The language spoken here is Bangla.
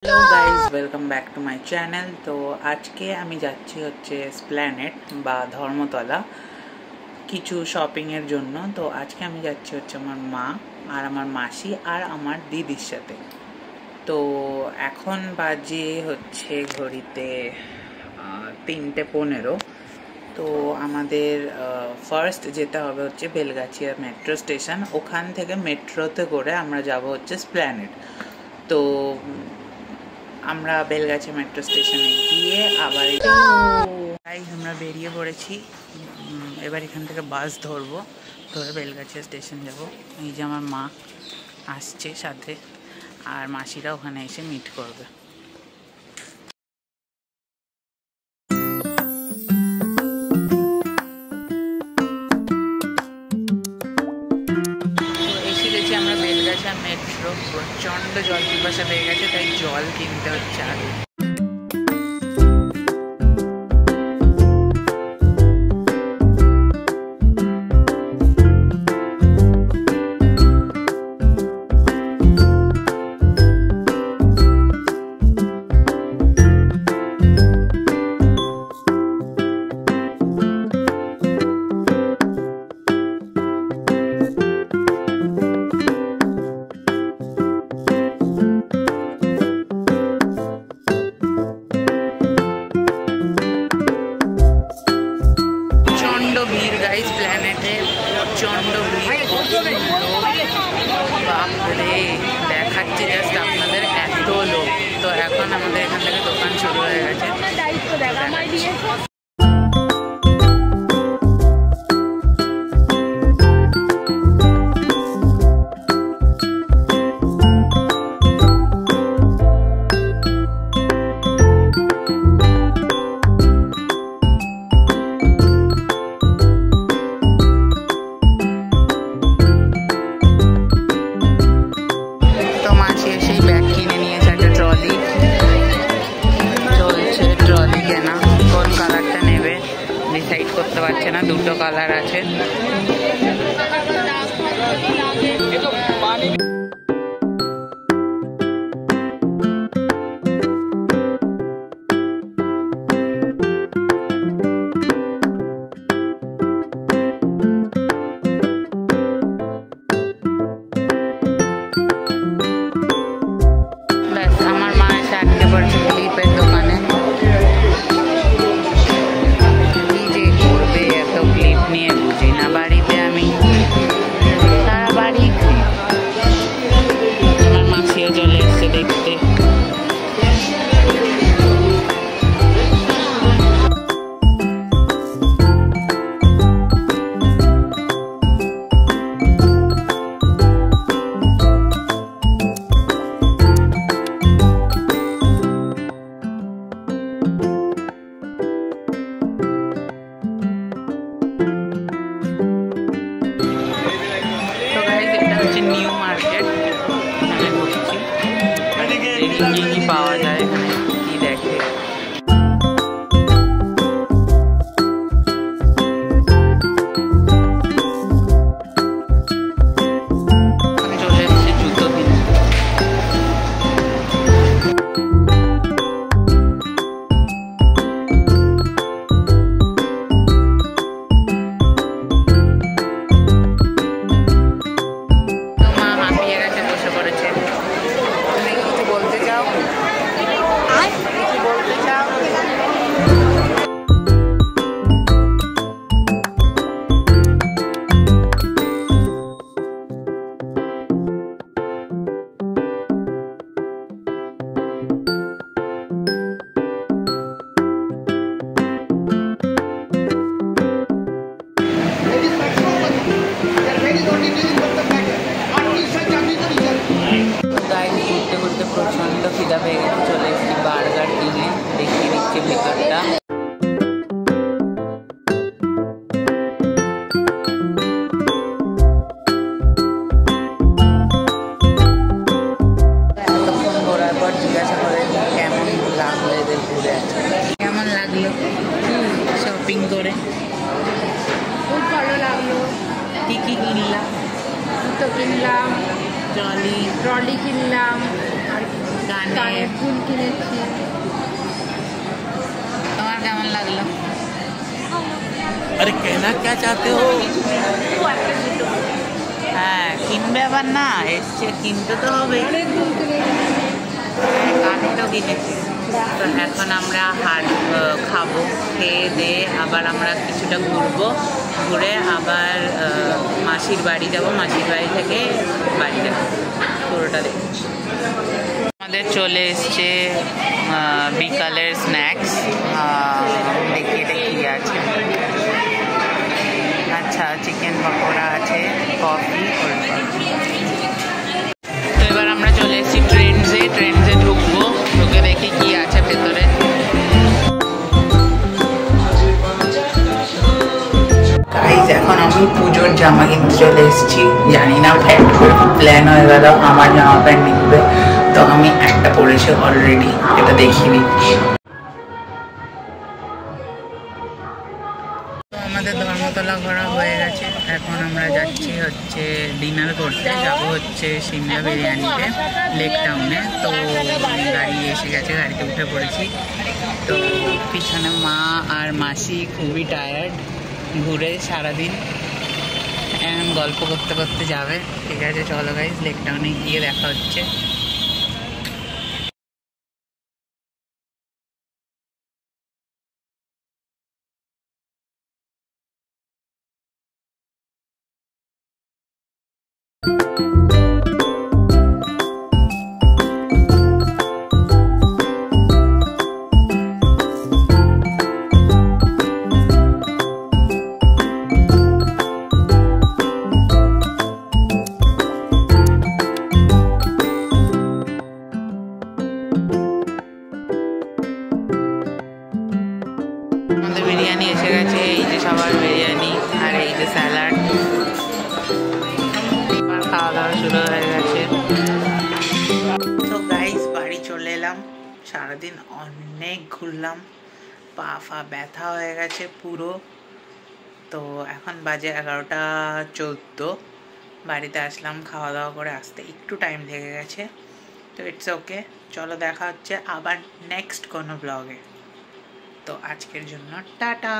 Hello guys welcome back to my channel. तो आज के आमी जाচ্ছি হচ্ছে এসপ্ল্যানেড বা ধর্মতলা কিছু শপিংয়ের জন্য। তো আজকে আমি যাচ্ছি হচ্ছে আমার মা আর আমার মাসি আর আমার দিদির সাথে। তো এখন বাজে হচ্ছে ঘড়িতে 3:15। তো আমাদের ফার্স্ট যেতে হবে হচ্ছে বেলগাছিয়া মেট্রো স্টেশন, ওখান থেকে মেট্রোতে করে আমরা যাব হচ্ছে এসপ্ল্যানেড। তো আমরা বেলগাছিয়া মেট্রো স্টেশনে গিয়ে আবার আমরা বেরিয়ে পড়েছি। এবার এখান থেকে বাস ধরবো, ধরে বেলগাছিয়া স্টেশন যাব। এই যে আমার মা আসছে সাথে, আর মাসিরা ওখানে এসে মিট করবে। আমরা বেলগাছিয়া মেট্রো, প্রচন্ড জল পিপাসা পেয়ে গেছে, তাই জল কিনতে হচ্ছে আগে। প্রচন্ড ভিড়, বাপরে দেখাচ্ছে জাস্ট আপনাদের এত লোক। তো এখন আমাদের এখান থেকে দোকান শুরু হয়ে গেছে। ডিসাইড করতে পারছে না, দুটো কালার আছে। আমার মা এসে আটকে পড়ছে ক্লিপের দোকানে। নিয়ে বুঝি না, বাড়িতে আমি সারা বাড়ি। আমার মাসিও চলে এসছে দেখতে। নিউ মার্কেট এখানে বসেছি, কি কি পাওয়া যায় কি দেখে। চলে এসেছি জুতো কিনতে। ঘুরতে ঘুরতে প্রচন্ড খিদা পেয়ে গেছে, চলে এসেছি বার্গার কিনে, দেখিয়ে দিচ্ছে ভেতরটা। এতক্ষণ ঘোরার পর জিজ্ঞাসা করে কেমন লাগলো এদের ঘুরে, কেমন লাগলো শপিং করে? খুব ভালো লাগলো। কি কি কিনলাম? জুতো কিনলাম, ট্রলি কিনলাম, আর কানের দুল কিনেছি। তোমার কেমন লাগলো? আরে কেনা কে চাতে হো? হ্যাঁ কিনবে আবার না, এসছে কিনতে তো হবে। অনেক দুল কিনেছি। কানে তো কিনেছি। তো এখন আমরা খাবো, খেয়ে দিয়ে আবার আমরা কিছুটা ঘুরবো, ঘুরে আবার মাসির বাড়ি যাব, মাসির বাড়ি থেকে বাড়ি যাবো, পুরোটা দেখবো। আমাদের চলে এসছে বিকালের স্ন্যাক্স। দেখি এটা কী আছে। আচ্ছা চিকেন পকোড়া আছে, কফি, কোল্ড কফি। তো এবার আমরা চলে এসেছি ট্রেন্ডসে ঢুকবো, ঢুকে দেখি কি আছে ভেতরে। গাইজ এখন আমি পুজোর জামা কিনতে চলে এসেছি। জানি না প্ল্যান হয়ে গেল আমার জামা প্যান্ট নিবে, তো আমি একটা পরেছি অলরেডি, এটা দেখিয়ে দিচ্ছি। আমাদের ধর্মতলা ঘোরা হয়ে গেছে, এখন আমরা যাচ্ছি হচ্ছে ডিনার করতে, যাব হচ্ছে সিমলা বিরিয়ানিতে লেক টাউনে। তো গাড়ি এসে গেছে, গাড়িতে উঠে পড়েছি। তো পিছনে মা আর মাসি খুবই টায়ার্ড, ঘুরে সারাদিন, এখন গল্প করতে করতে যাবে। ঠিক আছে চলো গাইজ, লেক টাউনে গিয়ে দেখা হচ্ছে। আমাদের বিরিয়ানি এসে গেছে, এই যে সবার বিরিয়ানি আর এই যে স্যালাড। আর খাওয়া দাওয়া শুরু হয়ে গেছে। তো গাইস বাড়ি চলে এলাম, সারাদিন অনেক ঘুরলাম, পা ফা ব্যথা হয়ে গেছে পুরো। তো এখন বাজে 11:14, বাড়িতে আসলাম, খাওয়া দাওয়া করে আসতে একটু টাইম লেগে গেছে। তো ইটস ওকে, চলো দেখা হচ্ছে আবার নেক্সট কোনো ব্লগে। তো আজকের জন্য টাটা।